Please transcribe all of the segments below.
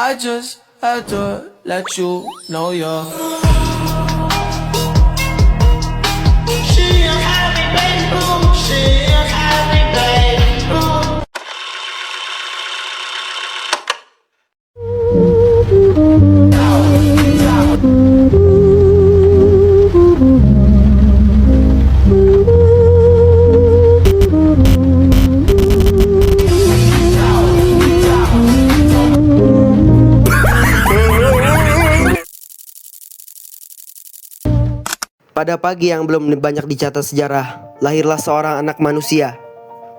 I just had to let you know you're. She a happy baby, she a happy baby. Pada pagi yang belum banyak dicatat sejarah, lahirlah seorang anak manusia.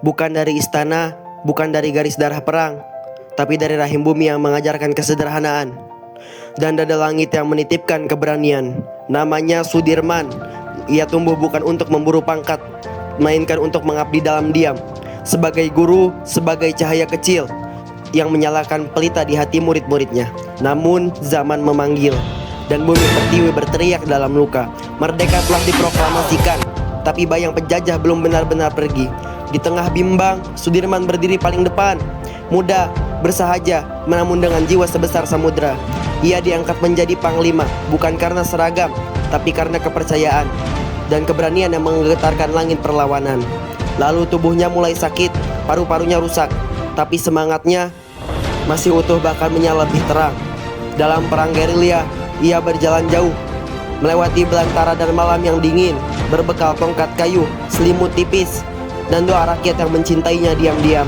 Bukan dari istana, bukan dari garis darah perang, tapi dari rahim bumi yang mengajarkan kesederhanaan dan dada langit yang menitipkan keberanian. Namanya Sudirman. Ia tumbuh bukan untuk memburu pangkat, melainkan untuk mengabdi dalam diam. Sebagai guru, sebagai cahaya kecil yang menyalakan pelita di hati murid-muridnya. Namun zaman memanggil, dan bumi pertiwi berteriak dalam luka. Merdeka telah diproklamasikan, tapi bayang penjajah belum benar-benar pergi. Di tengah bimbang, Sudirman berdiri paling depan. Muda, bersahaja, namun dengan jiwa sebesar samudra. Ia diangkat menjadi panglima, bukan karena seragam, tapi karena kepercayaan dan keberanian yang menggetarkan langit perlawanan. Lalu tubuhnya mulai sakit, paru-parunya rusak, tapi semangatnya masih utuh, bahkan menyala lebih terang. Dalam perang gerilya, ia berjalan jauh, melewati belantara dan malam yang dingin, berbekal tongkat kayu, selimut tipis, dan doa rakyat yang mencintainya diam-diam.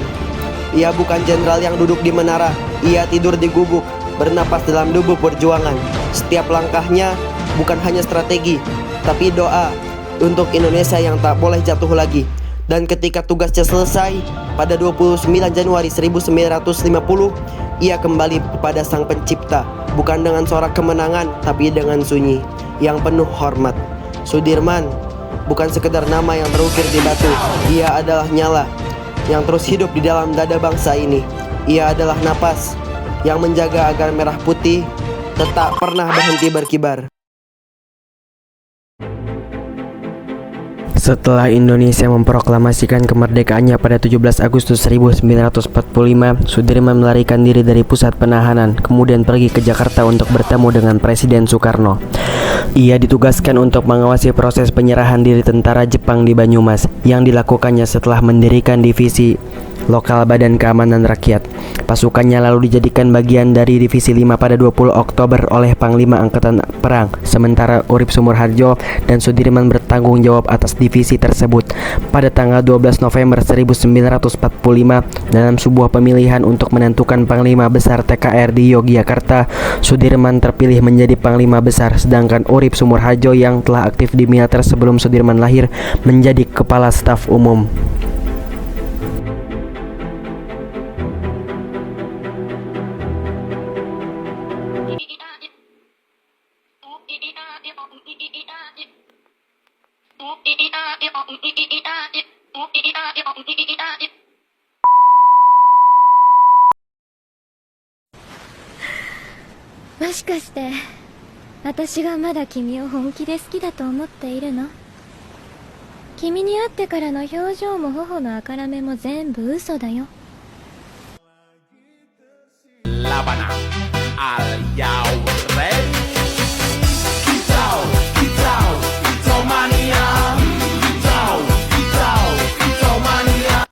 Ia bukan jenderal yang duduk di menara, ia tidur di gubuk, bernapas dalam debu perjuangan. Setiap langkahnya bukan hanya strategi, tapi doa untuk Indonesia yang tak boleh jatuh lagi. Dan ketika tugasnya selesai, pada 29 Januari 1950, ia kembali kepada Sang Pencipta, bukan dengan sorak kemenangan, tapi dengan sunyi yang penuh hormat. Sudirman bukan sekedar nama yang terukir di batu. Ia adalah nyala yang terus hidup di dalam dada bangsa ini. Ia adalah napas yang menjaga agar merah putih tetap pernah berhenti berkibar. Setelah Indonesia memproklamasikan kemerdekaannya pada 17 Agustus 1945, Sudirman melarikan diri dari pusat penahanan, kemudian pergi ke Jakarta untuk bertemu dengan Presiden Soekarno. Ia ditugaskan untuk mengawasi proses penyerahan diri tentara Jepang di Banyumas yang dilakukannya setelah mendirikan divisi lokal Badan Keamanan Rakyat. Pasukannya lalu dijadikan bagian dari Divisi 5 pada 20 Oktober oleh Panglima Angkatan Perang. Sementara Urip Sumurharjo dan Sudirman bertanggung jawab atas divisi tersebut. Pada tanggal 12 November 1945, dalam sebuah pemilihan untuk menentukan Panglima Besar TKR di Yogyakarta, Sudirman terpilih menjadi Panglima Besar, sedangkan Urip Sumurharjo yang telah aktif di militer sebelum Sudirman lahir menjadi Kepala Staf Umum. Moshikashite, 私がまだ君を本気で好きだと思っているの？君に会ってからの表情も頬の赤らめも全部嘘だよ。Labanang Al